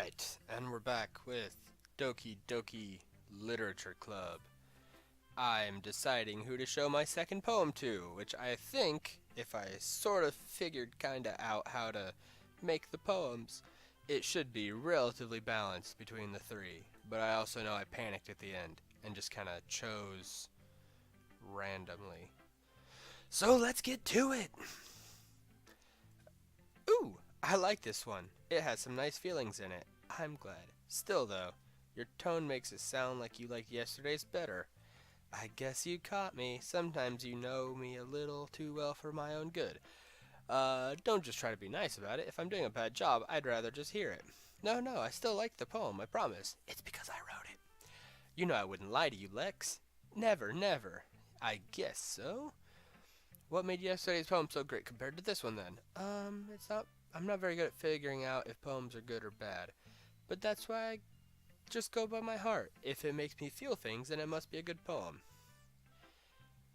Alright, and we're back with Doki Doki Literature Club. I'm deciding who to show my second poem to, which I think, if I sort of figured kinda out how to make the poems, it should be relatively balanced between the three. But I also know I panicked at the end and just kinda chose randomly. So let's get to it! Ooh, I like this one. It has some nice feelings in it. I'm glad. Still, though, your tone makes it sound like you liked yesterday's better. I guess you caught me. Sometimes you know me a little too well for my own good. Don't just try to be nice about it. If I'm doing a bad job, I'd rather just hear it. No, I still like the poem, I promise. It's because I wrote it. You know I wouldn't lie to you, Lex. Never. I guess so. What made yesterday's poem so great compared to this one then? I'm not very good at figuring out if poems are good or bad. But that's why I just go by my heart. If it makes me feel things, then it must be a good poem.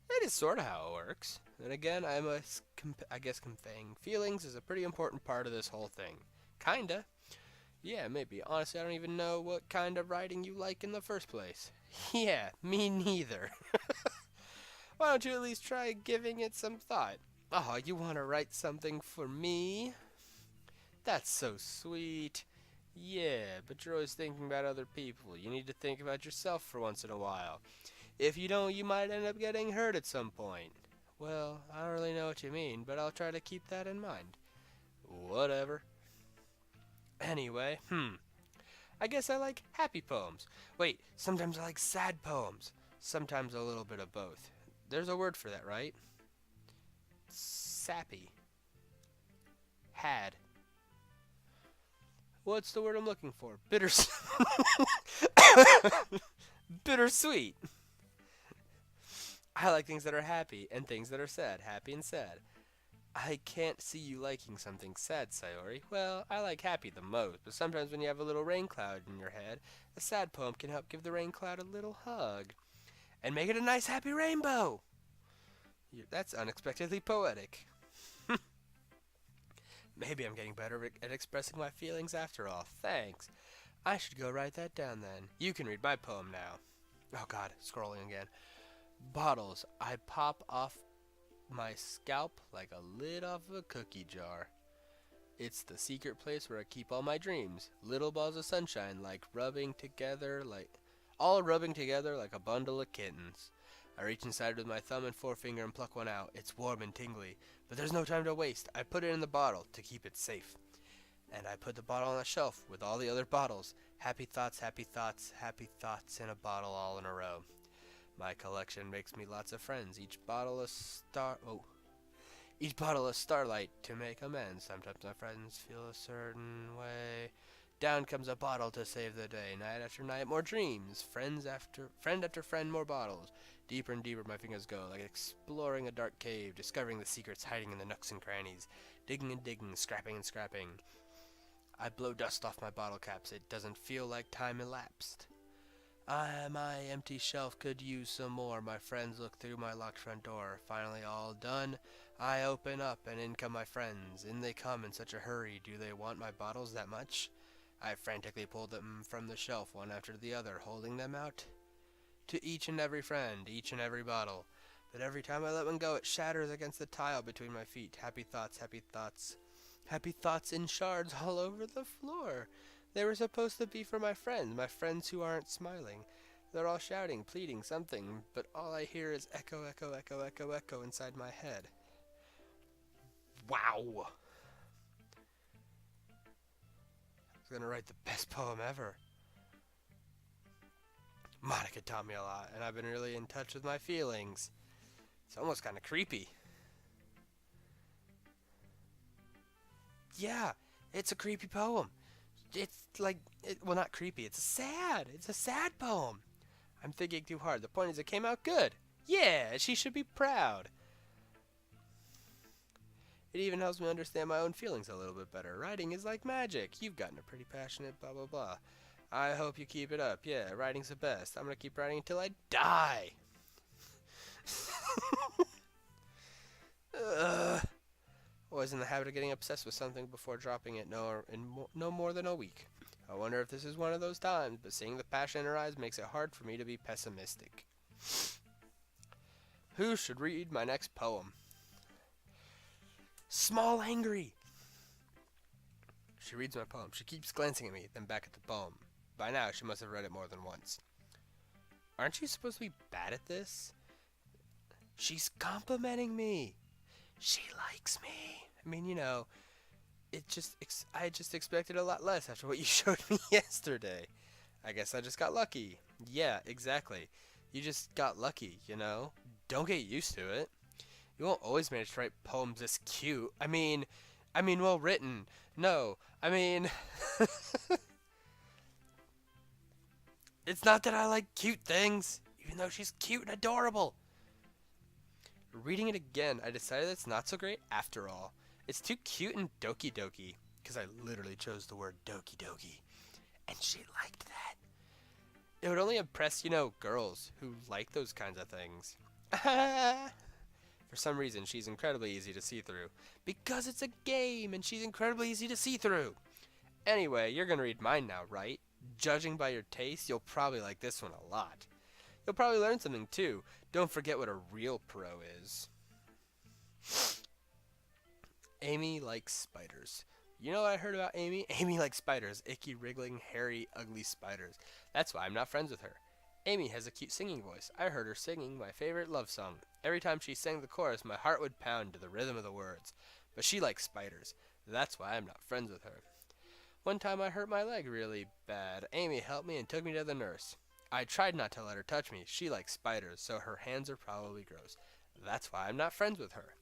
That is sort of how it works. And again, I guess conveying feelings is a pretty important part of this whole thing. Kinda. Yeah, maybe. Honestly, I don't even know what kind of writing you like in the first place. Yeah, me neither. Why don't you at least try giving it some thought? Oh, you want to write something for me? That's so sweet. Yeah, but you're always thinking about other people. You need to think about yourself for once in a while. If you don't, you might end up getting hurt at some point. Well, I don't really know what you mean, but I'll try to keep that in mind. Whatever. Anyway, I guess I like happy poems. Wait, sometimes I like sad poems. Sometimes a little bit of both. There's a word for that, right? Sappy. Had. What's the word I'm looking for? Bittersweet. I like things that are happy and things that are sad. Happy and sad. I can't see you liking something sad, Sayori. Well, I like happy the most, but sometimes when you have a little rain cloud in your head, a sad poem can help give the rain cloud a little hug. And make it a nice happy rainbow! That's unexpectedly poetic. Maybe I'm getting better at expressing my feelings after all. Thanks. I should go write that down then. You can read my poem now. Oh god, scrolling again. Bottles. I pop off my scalp like a lid off a cookie jar. It's the secret place where I keep all my dreams. Little balls of sunshine all rubbing together like a bundle of kittens. I reach inside with my thumb and forefinger and pluck one out. It's warm and tingly, but there's no time to waste. I put it in the bottle to keep it safe. And I put the bottle on a shelf with all the other bottles. Happy thoughts in a bottle all in a row. My collection makes me lots of friends. Each bottle a starlight to make amends. Sometimes my friends feel a certain way. Down comes a bottle to save the day. Night after night, more dreams. Friend after friend, more bottles. Deeper and deeper my fingers go, like exploring a dark cave, discovering the secrets hiding in the nooks and crannies. Digging and digging, scrapping and scrapping. I blow dust off my bottle caps. It doesn't feel like time elapsed. My empty shelf could use some more. My friends look through my locked front door. Finally all done. I open up and in come my friends. In they come in such a hurry. Do they want my bottles that much? I frantically pull them from the shelf one after the other, holding them out to each and every friend, each and every bottle. But every time I let one go, it shatters against the tile between my feet. Happy thoughts in shards all over the floor. They were supposed to be for my friends who aren't smiling. They're all shouting, pleading something, but all I hear is echo, echo, echo, echo, echo inside my head. Wow! I was gonna write the best poem ever. Monica taught me a lot, and I've been really in touch with my feelings. It's almost kind of creepy. Yeah, it's a creepy poem. Well, not creepy. It's a sad poem. I'm thinking too hard. The point is, it came out good. Yeah, she should be proud. It even helps me understand my own feelings a little bit better. Writing is like magic. You've gotten a pretty passionate blah blah blah. I hope you keep it up. Yeah, writing's the best. I'm gonna keep writing until I die. Always in the habit of getting obsessed with something before dropping it. No more than a week. I wonder if this is one of those times, but seeing the passion in her eyes makes it hard for me to be pessimistic. Who should read my next poem? Small Angry! She reads my poem. She keeps glancing at me, then back at the poem. By now, she must have read it more than once. Aren't you supposed to be bad at this? She's complimenting me. She likes me. I mean, I just expected a lot less after what you showed me yesterday. I guess I just got lucky. Yeah, exactly. You just got lucky, Don't get used to it. You won't always manage to write poems this cute. I mean, well written. No, I mean, it's not that I like cute things, even though she's cute and adorable. Reading it again, I decided it's not so great after all. It's too cute and Doki Doki, because I literally chose the word Doki Doki, and she liked that. It would only impress, girls who like those kinds of things. For some reason, she's incredibly easy to see through. Because it's a game, and she's incredibly easy to see through. Anyway, you're going to read mine now, right? Judging by your taste, you'll probably like this one a lot. You'll probably learn something, too. Don't forget what a real pro is. Amy likes spiders. You know what I heard about Amy? Amy likes spiders. Icky, wriggling, hairy, ugly spiders. That's why I'm not friends with her. Amy has a cute singing voice. I heard her singing my favorite love song. Every time she sang the chorus, my heart would pound to the rhythm of the words. But she likes spiders. That's why I'm not friends with her. One time I hurt my leg really bad. Amy helped me and took me to the nurse. I tried not to let her touch me. She likes spiders, so her hands are probably gross. That's why I'm not friends with her.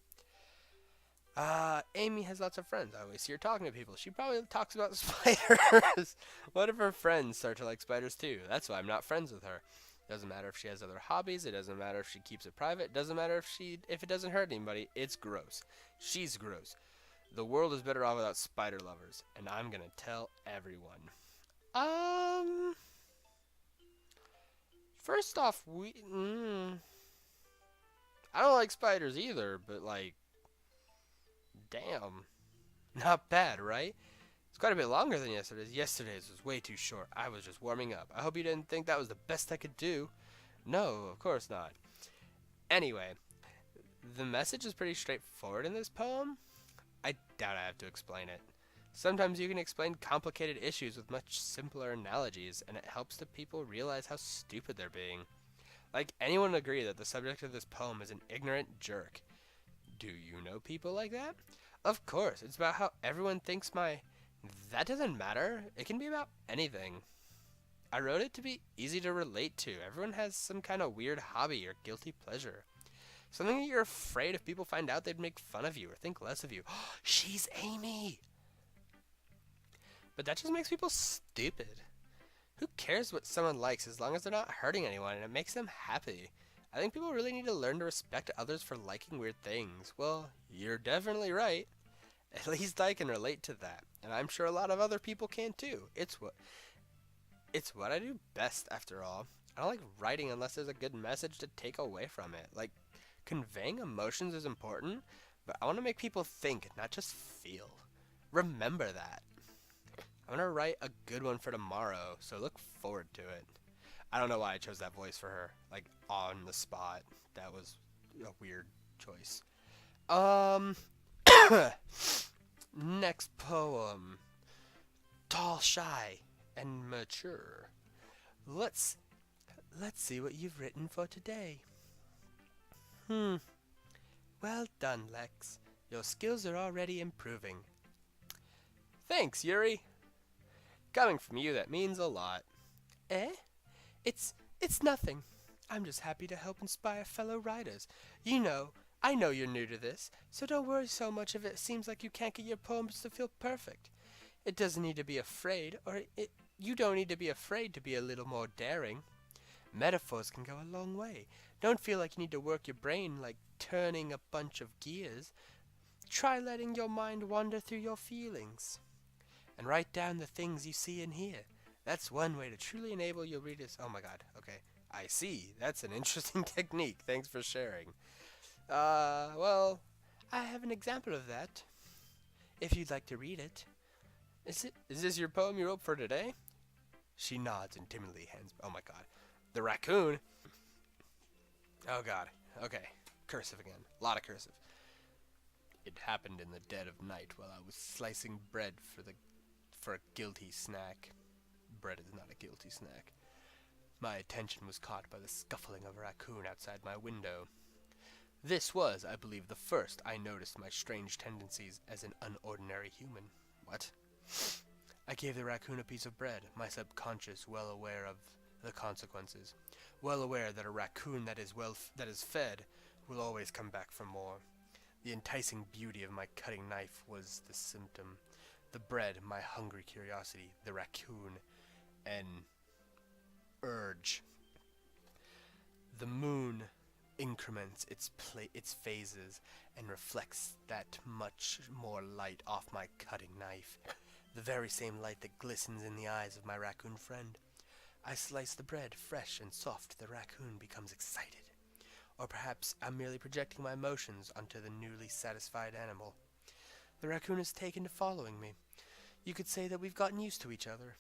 Amy has lots of friends. I always see her talking to people. She probably talks about spiders. What if her friends start to like spiders too? That's why I'm not friends with her. Doesn't matter if she has other hobbies. It doesn't matter if she keeps it private. Doesn't matter if it doesn't hurt anybody. It's gross. She's gross. The world is better off without spider lovers, and I'm gonna tell everyone. First off, I don't like spiders either, but damn. Not bad, right? It's quite a bit longer than yesterday's. Yesterday's was way too short. I was just warming up. I hope you didn't think that was the best I could do. No, of course not. Anyway, the message is pretty straightforward in this poem. I doubt I have to explain it. Sometimes you can explain complicated issues with much simpler analogies, and it helps the people realize how stupid they're being. Like, anyone would agree that the subject of this poem is an ignorant jerk. Do you know people like that? Of course, it's about how everyone thinks That doesn't matter. It can be about anything. I wrote it to be easy to relate to. Everyone has some kind of weird hobby or guilty pleasure. Something that you're afraid if people find out they'd make fun of you or think less of you. She's Amy! But that just makes people stupid. Who cares what someone likes as long as they're not hurting anyone and it makes them happy? I think people really need to learn to respect others for liking weird things. Well, you're definitely right. At least I can relate to that. And I'm sure a lot of other people can too. It's what I do best, after all. I don't like writing unless there's a good message to take away from it. Like, conveying emotions is important, but I want to make people think, not just feel. Remember that. I'm going to write a good one for tomorrow, so look forward to it. I don't know why I chose that voice for her, on the spot. That was a weird choice. Next poem. Tall, shy, and mature. Let's see what you've written for today. Well done, Lex. Your skills are already improving. Thanks, Yuri. Coming from you, that means a lot. Eh? It's nothing. I'm just happy to help inspire fellow writers. I know you're new to this, so don't worry so much if it seems like you can't get your poems to feel perfect. It doesn't need to be afraid, you don't need to be afraid to be a little more daring. Metaphors can go a long way. Don't feel like you need to work your brain like turning a bunch of gears. Try letting your mind wander through your feelings. And write down the things you see and hear. That's one way to truly enable your readers. Oh my god, okay. I see. That's an interesting technique. Thanks for sharing. Well, I have an example of that, if you'd like to read it. Is this your poem you wrote for today? She nods and timidly hands. Oh my god. The raccoon? Oh god. Okay. Cursive again. A lot of cursive. It happened in the dead of night while I was slicing bread for a guilty snack. Bread is not a guilty snack. My attention was caught by the scuffling of a raccoon outside my window. This was, I believe, the first I noticed my strange tendencies as an unordinary human. What? I gave the raccoon a piece of bread, my subconscious well aware of the consequences, well aware that a raccoon that is fed will always come back for more. The enticing beauty of my cutting knife was the symptom. The bread, my hungry curiosity, the raccoon, an urge. The moon increments its phases and reflects that much more light off my cutting knife, the very same light that glistens in the eyes of my raccoon friend. I slice the bread, fresh and soft. The raccoon becomes excited. Or perhaps I'm merely projecting my emotions onto the newly satisfied animal. The raccoon has taken to following me. You could say that we've gotten used to each other.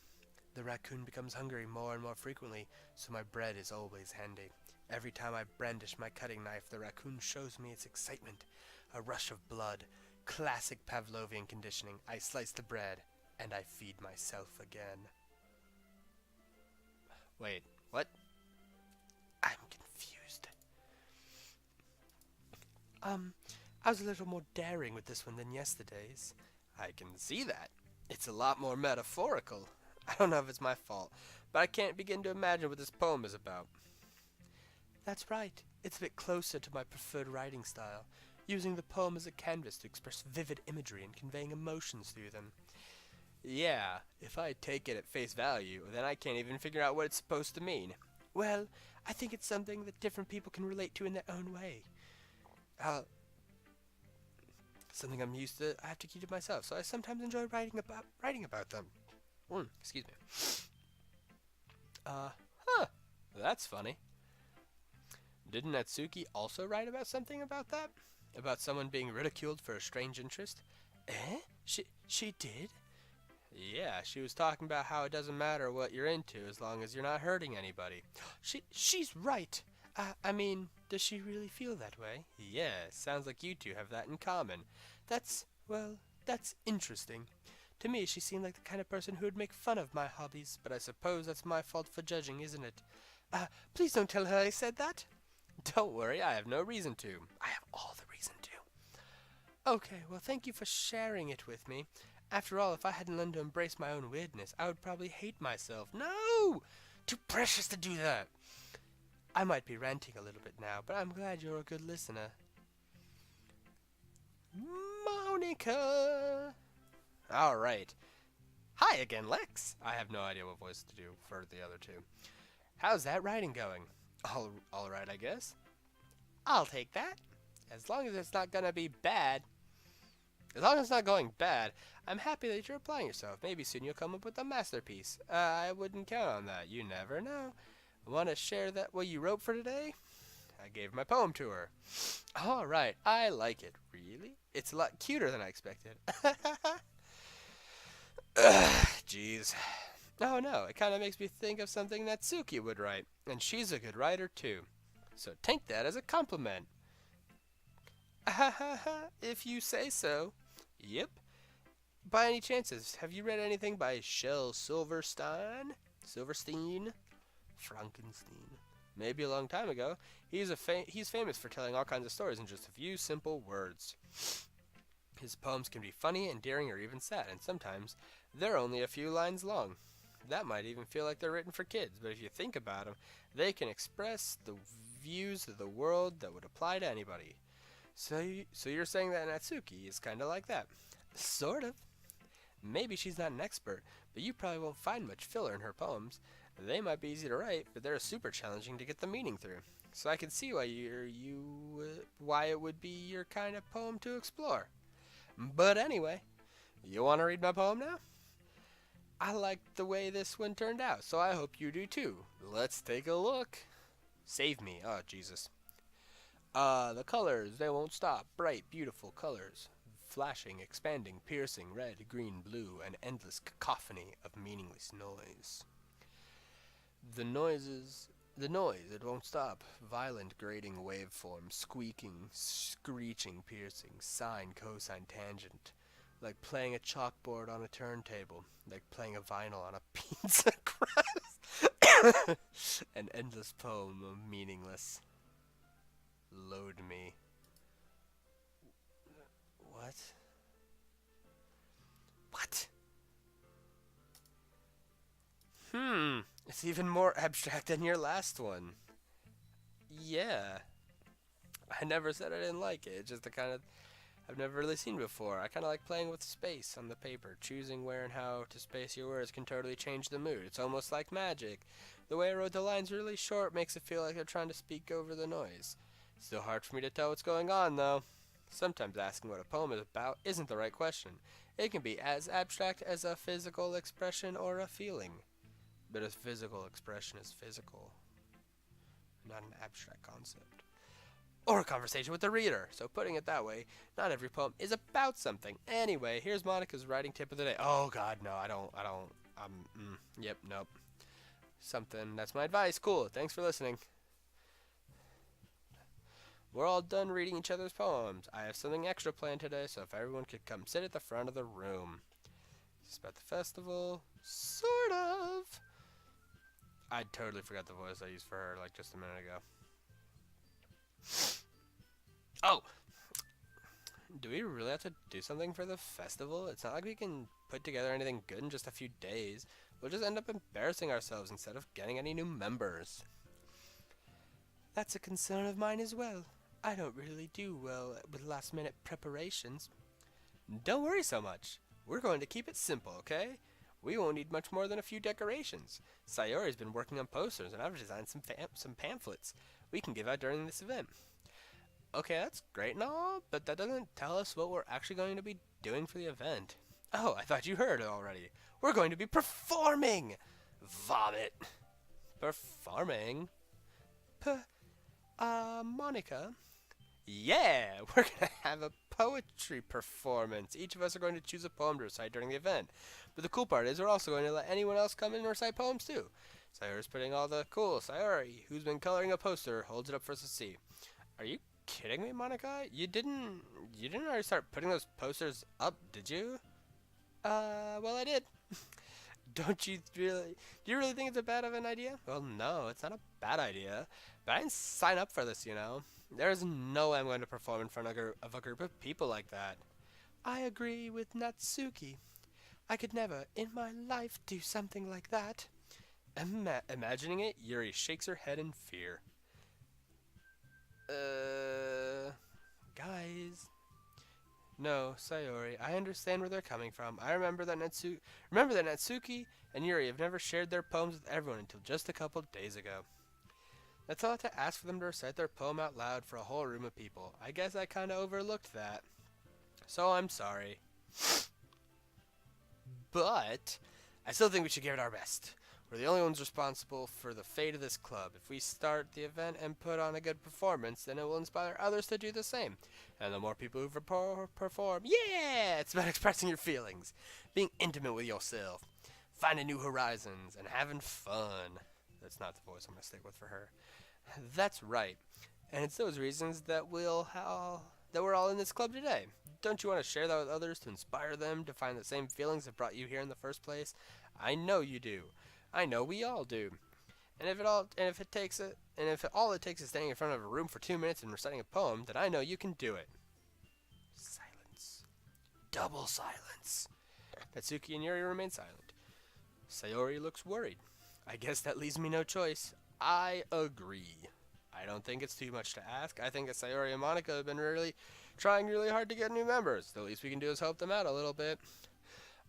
The raccoon becomes hungry more and more frequently, so my bread is always handy. Every time I brandish my cutting knife, the raccoon shows me its excitement. A rush of blood. Classic Pavlovian conditioning. I slice the bread, and I feed myself again. Wait, what? I'm confused. I was a little more daring with this one than yesterday's. I can see that. It's a lot more metaphorical. I don't know if it's my fault, but I can't begin to imagine what this poem is about. That's right. It's a bit closer to my preferred writing style, using the poem as a canvas to express vivid imagery and conveying emotions through them. Yeah, if I take it at face value, then I can't even figure out what it's supposed to mean. Well, I think it's something that different people can relate to in their own way. Something I'm used to, I have to keep to myself, so I sometimes enjoy writing about them. Excuse me. That's funny. Didn't Natsuki also write about something about that? About someone being ridiculed for a strange interest? Eh? She did? Yeah, she was talking about how it doesn't matter what you're into as long as you're not hurting anybody. She's right. I mean, does she really feel that way? Yeah, sounds like you two have that in common. That's interesting. To me, she seemed like the kind of person who would make fun of my hobbies, but I suppose that's my fault for judging, isn't it? Please don't tell her I said that. Don't worry, I have no reason to. I have all the reason to. Okay, well, thank you for sharing it with me. After all, if I hadn't learned to embrace my own weirdness, I would probably hate myself. No! Too precious to do that. I might be ranting a little bit now, but I'm glad you're a good listener. Monica! Alright. Hi again, Lex. I have no idea what voice to do for the other two. How's that writing going? All right, I guess. I'll take that. As long as it's not gonna be bad. As long as it's not going bad, I'm happy that you're applying yourself. Maybe soon you'll come up with a masterpiece. I wouldn't count on that. You never know. Want to share what you wrote for today? I gave my poem to her. All right, I like it. Really? It's a lot cuter than I expected. Jeez. Oh no, it kind of makes me think of something Natsuki would write, and she's a good writer too. So take that as a compliment. If you say so. Yep. By any chances, have you read anything by Shel Silverstein? Frankenstein. Maybe a long time ago. He's famous for telling all kinds of stories in just a few simple words. His poems can be funny, endearing, or even sad, and sometimes they're only a few lines long. That might even feel like they're written for kids, but if you think about them, they can express the views of the world that would apply to anybody. So you're saying that Natsuki is kind of like that? Sort of. Maybe she's not an expert, but you probably won't find much filler in her poems. They might be easy to write, but they're super challenging to get the meaning through. So I can see why it would be your kind of poem to explore. But anyway, you want to read my poem now? I liked the way this one turned out, so I hope you do too. Let's take a look. Save me. Oh, Jesus. The colors, they won't stop. Bright, beautiful colors. flashing, expanding, piercing, red, green, blue, an endless cacophony of meaningless noise. The noise, it won't stop. Violent, grating waveforms, squeaking, screeching, piercing, sine, cosine, tangent. Like playing a chalkboard on a turntable. Like playing a vinyl on a pizza crust. An endless poem of meaningless. Load me. What? What? It's even more abstract than your last one. Yeah. I never said I didn't like it. It's just the kind of I've never really seen before. I kind of like playing with space on the paper. Choosing where and how to space your words can totally change the mood. It's almost like magic. The way I wrote the lines really short makes it feel like they're trying to speak over the noise. Still hard for me to tell what's going on, though. Sometimes asking what a poem is about isn't the right question. It can be as abstract as a physical expression or a feeling. But a physical expression is physical, not an abstract concept. Or a conversation with the reader. So putting it that way, not every poem is about something. Anyway, here's Monica's writing tip of the day. Oh god, no, yep, nope. Something, that's my advice. Cool, thanks for listening. We're all done reading each other's poems. I have something extra planned today, so if everyone could come sit at the front of the room. Is this about the festival? Sort of. I totally forgot the voice I used for her like just a minute ago. Oh! Do we really have to do something for the festival? It's not like we can put together anything good in just a few days. We'll just end up embarrassing ourselves instead of getting any new members. That's a concern of mine as well. I don't really do well with last-minute preparations. Don't worry so much. We're going to keep it simple, okay? We won't need much more than a few decorations. Sayori's been working on posters, and I've designed some pamphlets we can give out during this event. Okay, that's great and all, but that doesn't tell us what we're actually going to be doing for the event. Oh, I thought you heard it already. We're going to be performing! Vomit. Performing? Monica? Yeah, we're going to have a poetry performance. Each of us are going to choose a poem to recite during the event. But the cool part is we're also going to let anyone else come in and recite poems too. Sayori's putting all the cool. Sayori, who's been coloring a poster, holds it up for us to see. Are you kidding me, Monica? You didn't already start putting those posters up, did you? Well, I did. Do you really think it's a bad of an idea? Well, no, it's not a bad idea. But I didn't sign up for this, you know. There's no way I'm going to perform in front of a group of people like that. I agree with Natsuki. I could never, in my life, do something like that. Imagining it, Yuri shakes her head in fear. Guys. No, Sayori, I understand where they're coming from. I remember that Natsuki and Yuri have never shared their poems with everyone until just a couple days ago. That's a lot to ask for them to recite their poem out loud for a whole room of people. I guess I kinda overlooked that. So I'm sorry. But I still think we should give it our best. We're the only ones responsible for the fate of this club. If we start the event and put on a good performance, then it will inspire others to do the same. And the more people who perform, yeah, it's about expressing your feelings, being intimate with yourself, finding new horizons, and having fun. That's not the voice I'm going to stick with for her. That's right. And it's those reasons that we're all in this club today. Don't you want to share that with others to inspire them to find the same feelings that brought you here in the first place? I know you do. I know we all do. And if all it takes is standing in front of a room for 2 minutes and reciting a poem, then I know you can do it. Silence. Double silence. Natsuki and Yuri remain silent. Sayori looks worried. I guess that leaves me no choice. I agree. I don't think it's too much to ask. I think that Sayori and Monica have been trying really hard to get new members. The least we can do is help them out a little bit.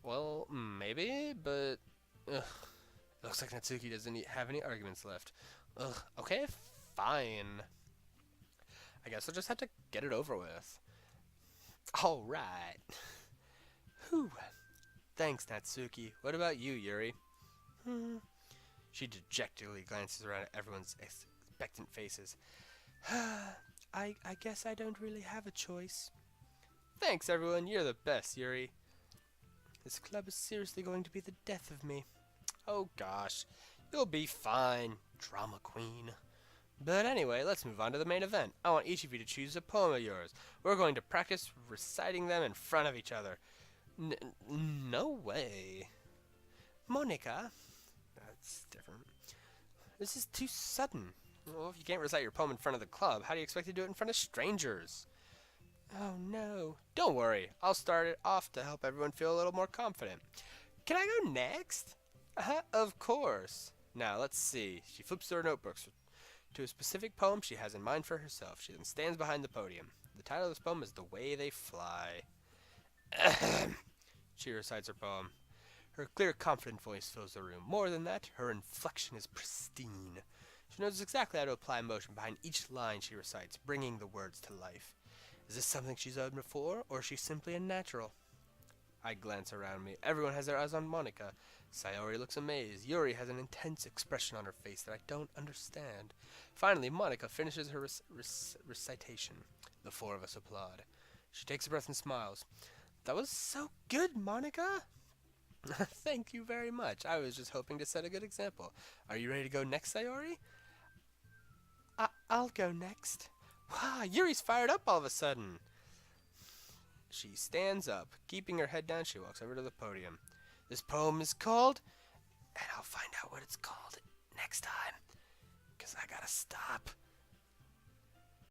Well, maybe, but looks like Natsuki doesn't have any arguments left. Okay, fine. I guess I'll just have to get it over with. Alright. Whew. Thanks, Natsuki. What about you, Yuri? She dejectedly glances around at everyone's expectant faces. I guess I don't really have a choice. Thanks, everyone. You're the best, Yuri. This club is seriously going to be the death of me. Oh, gosh. You'll be fine, drama queen. But anyway, let's move on to the main event. I want each of you to choose a poem of yours. We're going to practice reciting them in front of each other. No way. Monica. That's different. This is too sudden. Well, if you can't recite your poem in front of the club, how do you expect to do it in front of strangers? Oh no. Don't worry. I'll start it off to help everyone feel a little more confident. Can I go next? Of course. Now, let's see. She flips through her notebooks to a specific poem she has in mind for herself. She then stands behind the podium. The title of this poem is The Way They Fly. She recites her poem. Her clear, confident voice fills the room. More than that, her inflection is pristine. She knows exactly how to apply emotion behind each line she recites, bringing the words to life. Is this something she's done before, or is she simply a natural? I glance around me. Everyone has their eyes on Monica. Sayori looks amazed. Yuri has an intense expression on her face that I don't understand. Finally, Monica finishes her recitation. The four of us applaud. She takes a breath and smiles. That was so good, Monica! Thank you very much. I was just hoping to set a good example. Are you ready to go next, Sayori? I'll go next. Wow, Yuri's fired up all of a sudden. She stands up. Keeping her head down, she walks over to the podium. This poem is called... And I'll find out what it's called next time. Because I gotta stop.